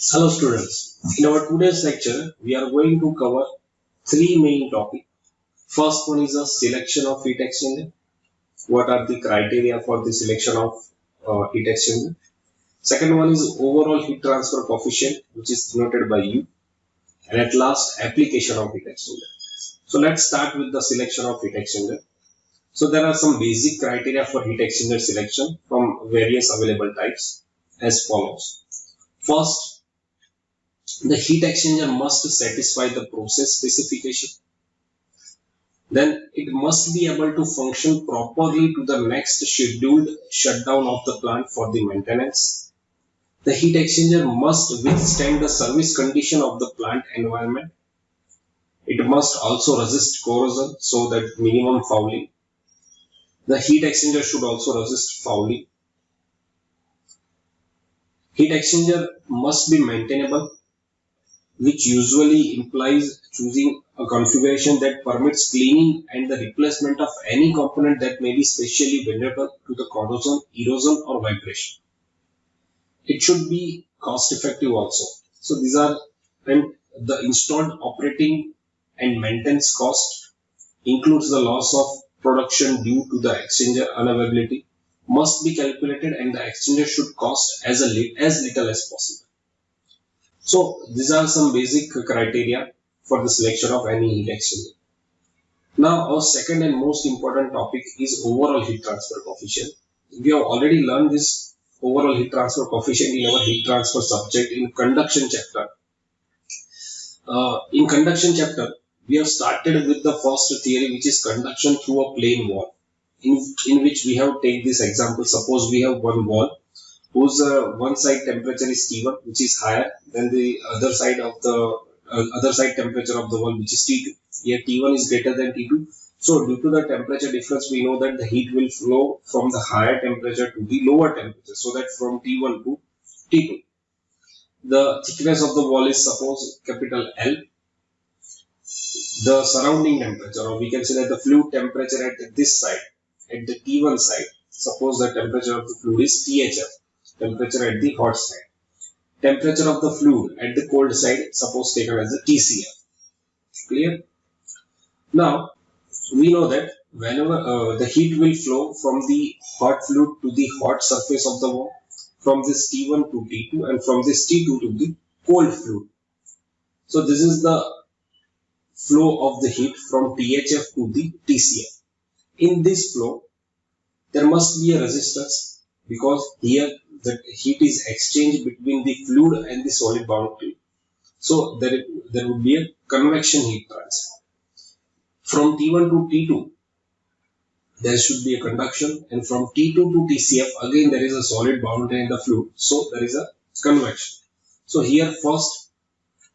Hello students, in our today's lecture we are going to cover three main topics. First one is a selection of heat exchanger. What are the criteria for the selection of heat exchanger? Second one is overall heat transfer coefficient, which is denoted by U. And at last, application of heat exchanger. So let's start with the selection of heat exchanger. So there are some basic criteria for heat exchanger selection from various available types as follows. First, the heat exchanger must satisfy the process specification. Then it must be able to function properly to the next scheduled shutdown of the plant for the maintenance. The heat exchanger must withstand the service condition of the plant environment. It must also resist corrosion so that minimum fouling. The heat exchanger should also resist fouling. Heat exchanger must be maintainable, which usually implies choosing a configuration that permits cleaning and the replacement of any component that may be specially vulnerable to the corrosion, erosion or vibration. It should be cost effective also. So these are, and the installed operating and maintenance cost includes the loss of production due to the exchanger unavailability must be calculated, and the exchanger should cost as little as possible. So these are some basic criteria for the selection of any heat exchanger. Now our second and most important topic is overall heat transfer coefficient. We have already learned this overall heat transfer coefficient in our heat transfer subject in conduction chapter. In conduction chapter, we have started with the first theory, which is conduction through a plane wall, in which we have take this example. Suppose we have one wall whose one side temperature is T1, which is higher than the other side temperature of the wall, which is T2. Here T1 is greater than T2. So due to the temperature difference, we know that the heat will flow from the higher temperature to the lower temperature. So that from T1 to T2. The thickness of the wall is suppose capital L. The surrounding temperature, or we can say that the fluid temperature at this side, at the T1 side, suppose the temperature of the fluid is THF. Temperature at the hot side. Temperature of the fluid at the cold side, suppose taken as the TCF. Clear? Now, we know that whenever the heat will flow from the hot fluid to the hot surface of the wall, from this T1 to T2, and from this T2 to the cold fluid. So this is the flow of the heat from THF to the TCF. In this flow, there must be a resistance, because here the heat is exchanged between the fluid and the solid bound fluid. So there would be a convection heat transfer. From T1 to T2, there should be a conduction, and from T2 to TCF, again there is a solid boundary in the fluid, so there is a convection. So here first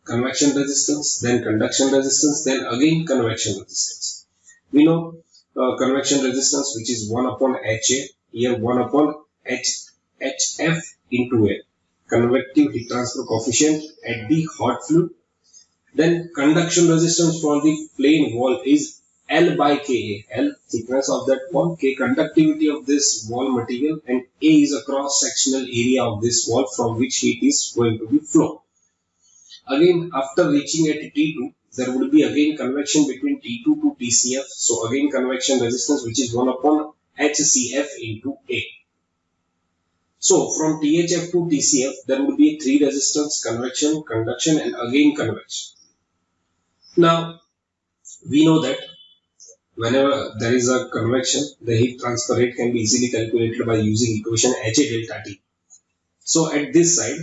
convection resistance, then conduction resistance, then again convection resistance. We know convection resistance, which is 1 upon HA, here 1 upon HF into A, convective heat transfer coefficient at the hot fluid. Then conduction resistance for the plane wall is L by Ka. L thickness of that wall, K conductivity of this wall material, and A is a cross sectional area of this wall from which heat is going to be flown. Again, after reaching at T2, there would be again convection between T2 to TCF. So again convection resistance, which is 1 upon HCF into A. So from THF to TCF, there would be 3 resistance: convection, conduction, and again convection. Now, we know that whenever there is a convection, the heat transfer rate can be easily calculated by using equation HA delta T. So at this side,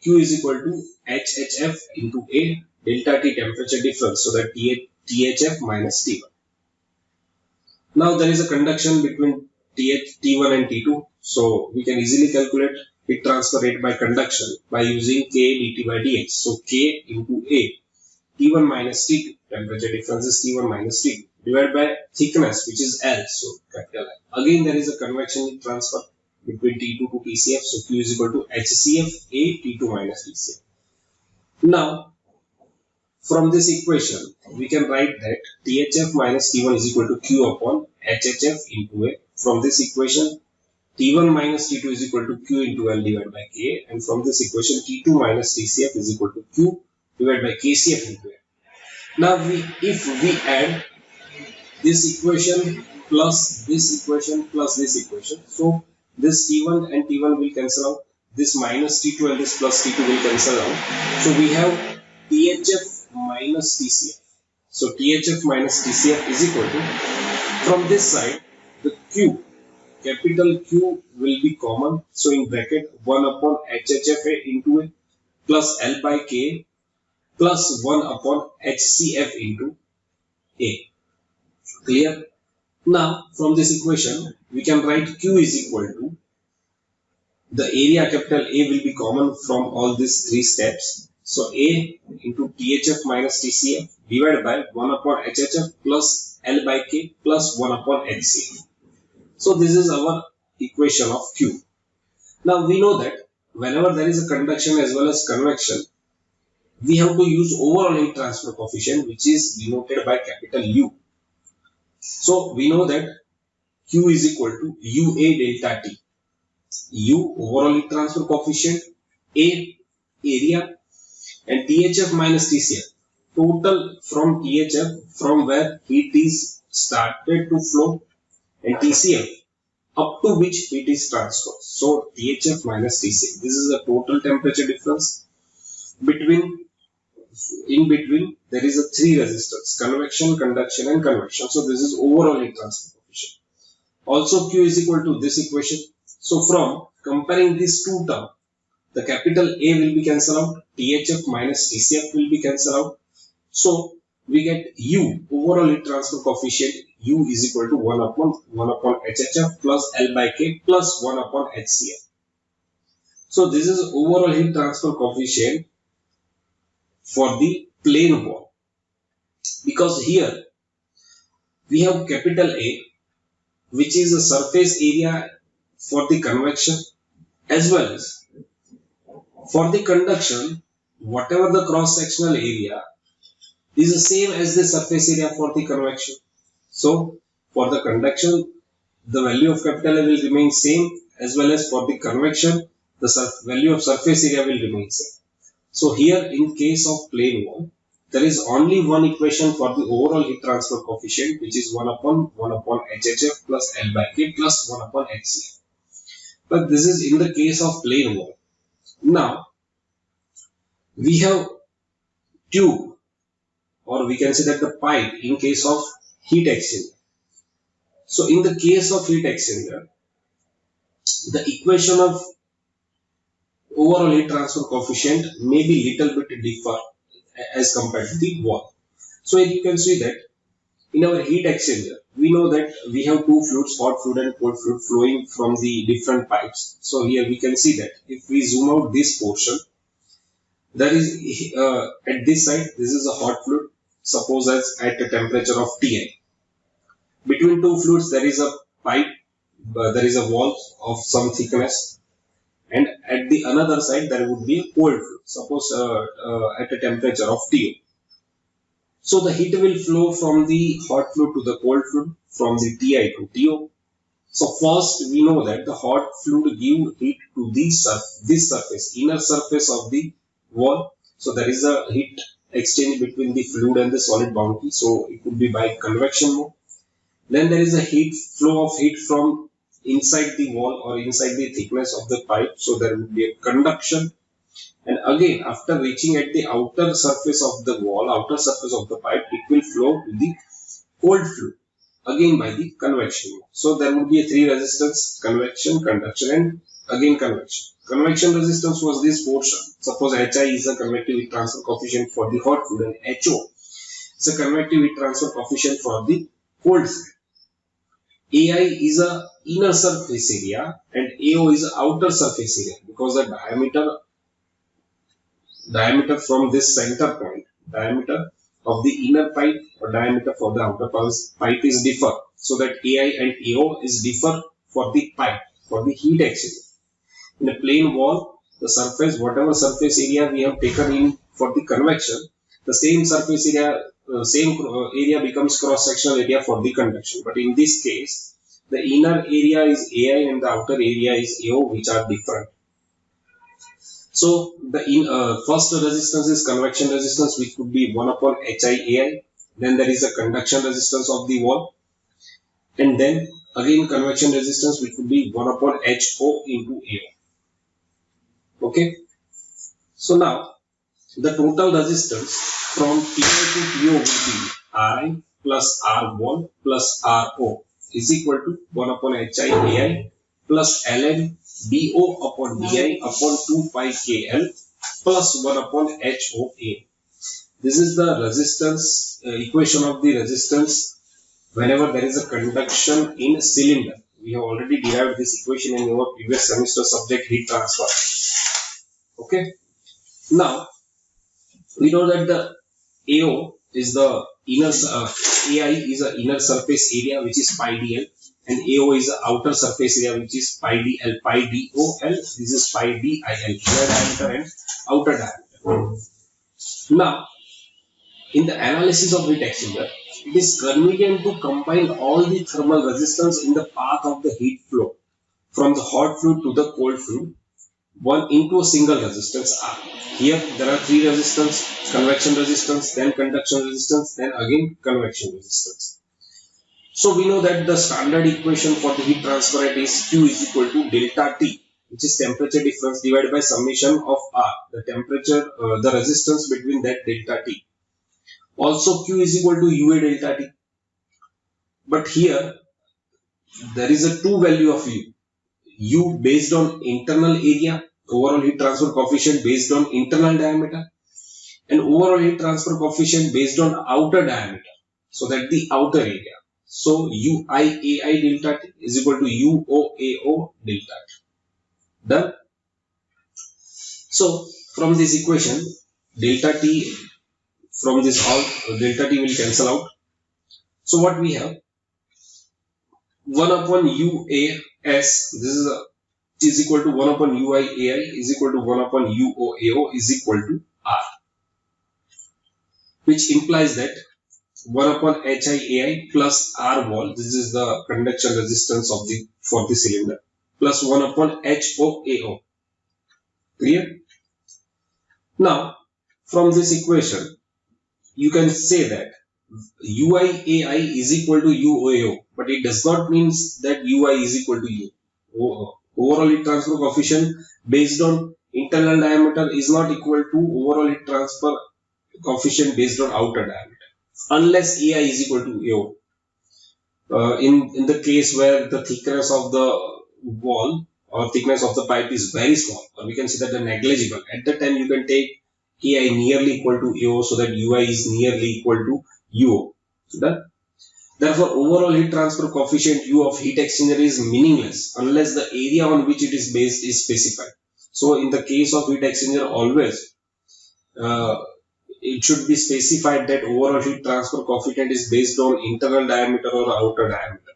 Q is equal to HHF into A delta T temperature difference, so that THF minus T1. Now there is a conduction between T1 and T2, so we can easily calculate heat transfer rate by conduction by using K dt by dx. So K into A, T1 minus T2, temperature difference is T1 minus T2, divided by thickness, which is L, so capital L. Again there is a convection heat transfer between T2 to TCF, so Q is equal to HCF A T2 minus TCF. Now, from this equation, we can write that THF minus T1 is equal to Q upon HHF into A. From this equation, T1 minus T2 is equal to Q into L divided by K, and from this equation T2 minus TCF is equal to Q divided by KCF into L. Now if we add this equation plus this equation plus this equation, so this T1 and T1 will cancel out, this minus T2 and this plus T2 will cancel out, so we have THF minus TCF. So THF minus TCF is equal to, from this side, the Q, capital Q will be common, so in bracket 1 upon HHF into A plus L by K plus 1 upon HCF into A. Clear? Now from this equation we can write Q is equal to, the area capital A will be common from all these three steps. So A into THF minus TCF divided by 1 upon HHF plus L by K plus 1 upon HCF. So this is our equation of Q. Now we know that whenever there is a conduction as well as convection, we have to use overall heat transfer coefficient, which is denoted by capital U. So we know that Q is equal to UA delta T. U overall heat transfer coefficient, A area, and THF minus TCF total from THF from where heat is started to flow, and TCF up to which heat is transferred. So THF minus TCF. This is the total temperature difference between. In between there is a three resistors: convection, conduction, and convection. So this is overall heat transfer coefficient. Also Q is equal to this equation. So from comparing these two terms, the capital A will be cancelled out, THF minus TCF will be cancelled out. So we get U, overall heat transfer coefficient, U is equal to 1 upon HHF plus L by K plus 1 upon HCF. So this is overall heat transfer coefficient for the plane wall, because here we have capital A, which is the surface area for the convection, as well as for the conduction, whatever the cross sectional area is the same as the surface area for the convection. So for the conduction, the value of capital A will remain same, as well as for the convection, the value of surface area will remain same. So here in case of plane wall, there is only one equation for the overall heat transfer coefficient, which is 1 upon HHF plus L by K plus 1 upon HCF. But this is in the case of plane wall. Now we have tube, or we can say that the pipe in case of heat exchanger. So in the case of heat exchanger, the equation of overall heat transfer coefficient may be little bit differ as compared to the wall. So you can see that in our heat exchanger, we know that we have two fluids, hot fluid and cold fluid, flowing from the different pipes. So here we can see that if we zoom out this portion, there is at this side, this is a hot fluid, suppose as at a temperature of Ti. Between two fluids there is a pipe, there is a wall of some thickness, and at the another side there would be a cold fluid, suppose at a temperature of T. So the heat will flow from the hot fluid to the cold fluid, from the Ti to To. So first we know that the hot fluid give heat to this surface, inner surface of the wall. So there is a heat exchange between the fluid and the solid boundary. So it could be by convection mode. Then there is a flow of heat from inside the wall or inside the thickness of the pipe. So there will be a conduction. And again, after reaching at the outer surface of the wall, outer surface of the pipe, it will flow to the cold fluid, again by the convection mode. So there would be a three resistance: convection, conduction, and again convection. Convection resistance was this portion. Suppose Hi is a convective heat transfer coefficient for the hot fluid, and Ho is a convective heat transfer coefficient for the cold fluid. Ai is a inner surface area and Ao is a outer surface area, because the diameter from this center point, diameter of the inner pipe or diameter for the outer pipe is differ. So that Ai and Ao is differ for the pipe, for the heat exchanger. In a plane wall, the surface, whatever surface area we have taken in for the convection, the same surface area, area becomes cross-sectional area for the conduction. But in this case, the inner area is AI and the outer area is AO, which are different. So the first resistance is convection resistance, which could be 1 upon HI/AI. Then there is a conduction resistance of the wall, and then again convection resistance, which would be 1 upon HO into AO. Okay. So now the total resistance from PI to PO will be RI plus R wall plus RO is equal to 1 upon HI/AI plus ln DO upon DI upon 2 pi KL plus 1 upon HOA. This is the resistance equation of the resistance whenever there is a conduction in cylinder. We have already derived this equation in our previous semester subject heat transfer. Okay. Now we know that the AO is the inner AI is the inner surface area, which is pi dl, and AO is the outer surface area, which is pi dl. Pi dol, this is pi dil, inner diameter and outer diameter. Now in the analysis of heat exchanger, it is convenient to combine all the thermal resistance in the path of the heat flow from the hot fluid to the cold fluid one into a single resistance R. Here there are three resistance: convection resistance, then conduction resistance, then again convection resistance. So we know that the standard equation for the heat transfer rate is Q is equal to delta T, which is temperature difference divided by summation of R, the temperature, the resistance between that delta T. Also Q is equal to UA delta T. But here there is a two value of U. U based on internal area, overall heat transfer coefficient based on internal diameter, and overall heat transfer coefficient based on outer diameter, so that the outer area. So UIAI delta T is equal to UOAO delta T. Done. So from this equation, delta T, from this all delta T will cancel out. So what we have, 1 upon UAS, this is equal to 1 upon UIAI is equal to 1 upon UOAO is equal to R, which implies that 1 upon HIAI plus R wall, this is the conduction resistance of the for the cylinder, plus 1 upon HOAO. Clear? Now from this equation you can say that UIAI is equal to UOAO, but it does not mean that UI is equal to U. Overall heat transfer coefficient based on internal diameter is not equal to overall heat transfer coefficient based on outer diameter, unless AI is equal to AO. In the case where the thickness of the wall or thickness of the pipe is very small, or we can say that the negligible, at that time you can take AI nearly equal to AO, so that UI is nearly equal to UO. Done. Therefore, overall heat transfer coefficient U of heat exchanger is meaningless unless the area on which it is based is specified. So in the case of heat exchanger, always it should be specified that overall heat transfer coefficient is based on internal diameter or outer diameter.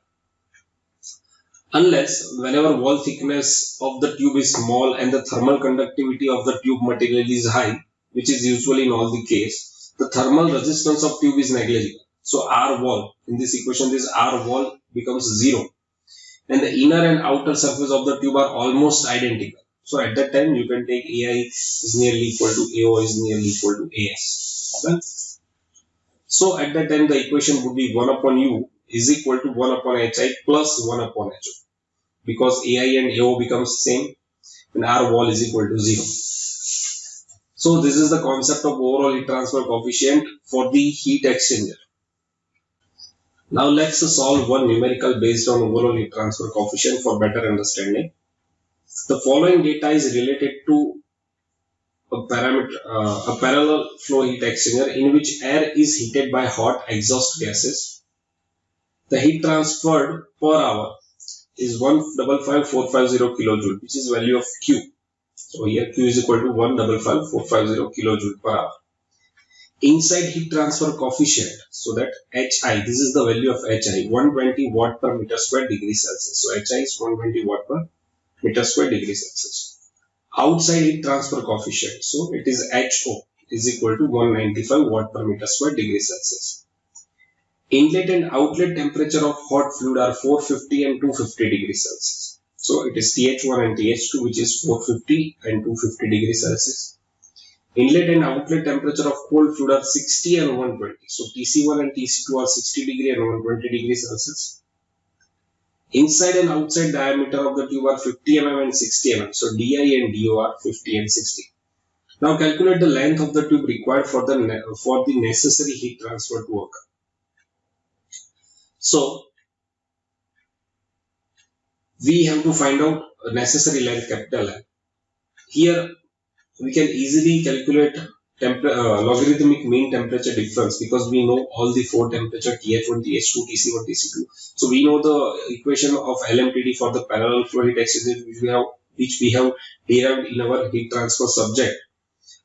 Unless whenever wall thickness of the tube is small and the thermal conductivity of the tube material is high, which is usually in all the case, the thermal resistance of tube is negligible. So R wall, in this equation, this R wall becomes 0, and the inner and outer surface of the tube are almost identical. So at that time you can take AI is nearly equal to AO is nearly equal to AS. Okay? So at that time the equation would be 1 upon U is equal to 1 upon HI plus 1 upon HO, because AI and AO becomes same and R wall is equal to 0. So this is the concept of overall heat transfer coefficient for the heat exchanger. Now let's solve one numerical based on overall heat transfer coefficient for better understanding. The following data is related to a parallel flow heat exchanger in which air is heated by hot exhaust gases. The heat transferred per hour is 155,450 kilojoule, which is value of Q. So here Q is equal to 155,450 kilojoule per hour. Inside heat transfer coefficient, so that HI, this is the value of HI, 120 watt per meter square degree Celsius. So HI is 120 watt per meter square degree Celsius. Outside heat transfer coefficient, so it is HO, it is equal to 195 watt per meter square degree Celsius. Inlet and outlet temperature of hot fluid are 450 and 250 degrees Celsius. So it is TH1 and TH2, which is 450 and 250 degrees Celsius. Inlet and outlet temperature of cold fluid are 60 and 120. So TC1 and TC2 are 60 degree and 120 degrees Celsius. Inside and outside diameter of the tube are 50 mm and 60 mm. So DI and DO are 50 and 60. Now calculate the length of the tube required for the necessary heat transfer to occur. So we have to find out a necessary length, capital L. Here we can easily calculate logarithmic mean temperature difference, because we know all the four temperature TH1, TH2, TC1, TC2. So we know the equation of LMTD for the parallel flow heat exchanger which we have derived in our heat transfer subject.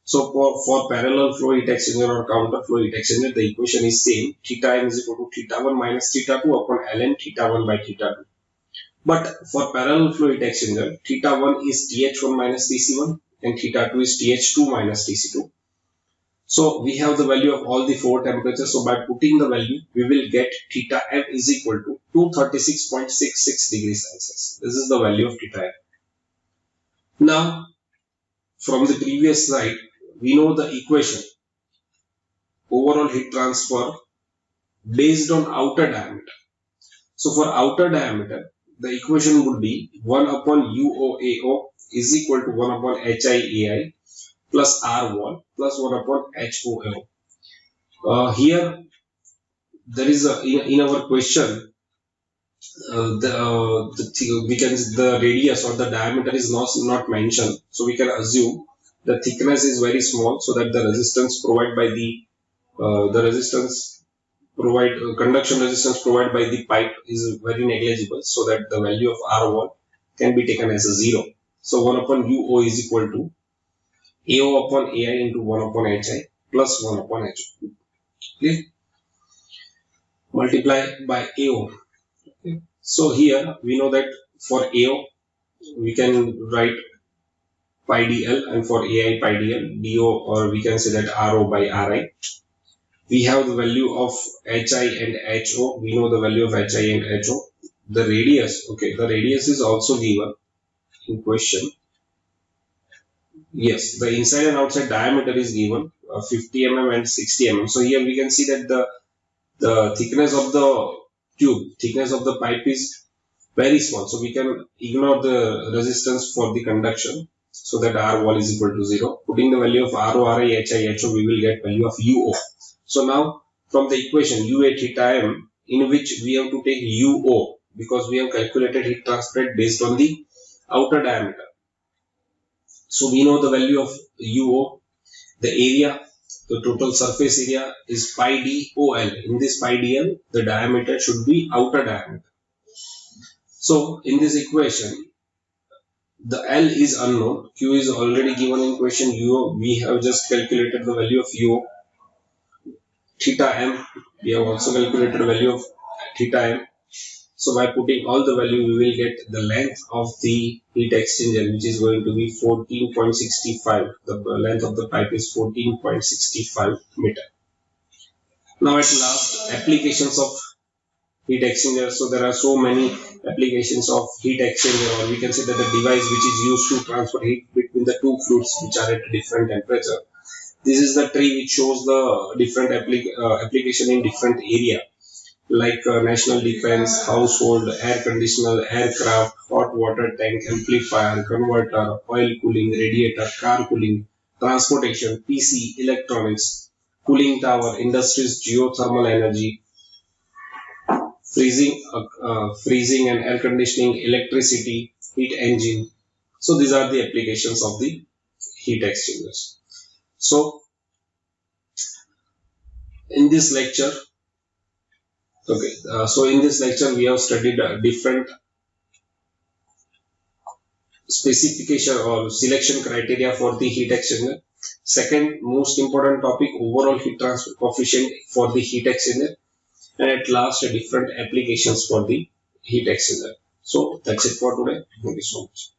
So for parallel flow heat exchanger or counter flow heat exchanger, the equation is same. Theta m is equal to theta 1 minus theta 2 upon ln theta 1 by theta 2. But for parallel flow heat exchanger, theta 1 is TH1 minus TC1 and theta 2 is TH2 minus TC2. So we have the value of all the four temperatures. So by putting the value, we will get theta m is equal to 236.66 degrees Celsius. This is the value of theta m. Now, from the previous slide, we know the equation. Overall heat transfer based on outer diameter. So for outer diameter, the equation would be 1 upon UOAO is equal to 1 upon HIAI plus R wall plus 1 upon HOAO. Here there is in our question the radius or the diameter is not mentioned, so we can assume the thickness is very small, so that the resistance provided by conduction resistance provided by the pipe is very negligible, so that the value of R wall can be taken as a 0. So 1 upon UO is equal to AO upon AI into 1 upon HI plus 1 upon HO. Okay. Multiply by AO. Okay. So here we know that for AO we can write pi dl, and for AI pi dl, DO, or we can say that RO by RI. We have the value of HI and HO. We know the value of HI and HO. The radius, okay, the radius is also given in question. Yes, the inside and outside diameter is given 50 mm and 60 mm. So here we can see that the thickness of the tube, thickness of the pipe is very small. So we can ignore the resistance for the conduction, so that R wall is equal to 0. Putting the value of RO, RI, HI, HO, we will get value of UO. So now from the equation UA theta m, in which we have to take UO, because we have calculated heat transfer based on the outer diameter. So we know the value of UO, the area, the total surface area is pi dOL. In this pi dl, the diameter should be outer diameter. So in this equation, the L is unknown, Q is already given in question, UO, we have just calculated the value of UO. Theta m, we have also calculated the value of theta m. So by putting all the value, we will get the length of the heat exchanger, which is going to be 14.65. The length of the pipe is 14.65 meter. Now at last, applications of heat exchanger. So there are so many applications of heat exchanger, or we can say that the device which is used to transfer heat between the two fluids which are at a different temperature. This is the tree which shows the different application in different area, like national defense, household, air conditioner, aircraft, hot water tank, amplifier, converter, oil cooling, radiator, car cooling, transportation, PC, electronics, cooling tower, industries, geothermal energy, freezing and air conditioning, electricity, heat engine. So these are the applications of the heat exchangers. So in this lecture, we have studied different specification or selection criteria for the heat exchanger. Second most important topic, overall heat transfer coefficient for the heat exchanger. And at last, different applications for the heat exchanger. So that's it for today. Thank you so much.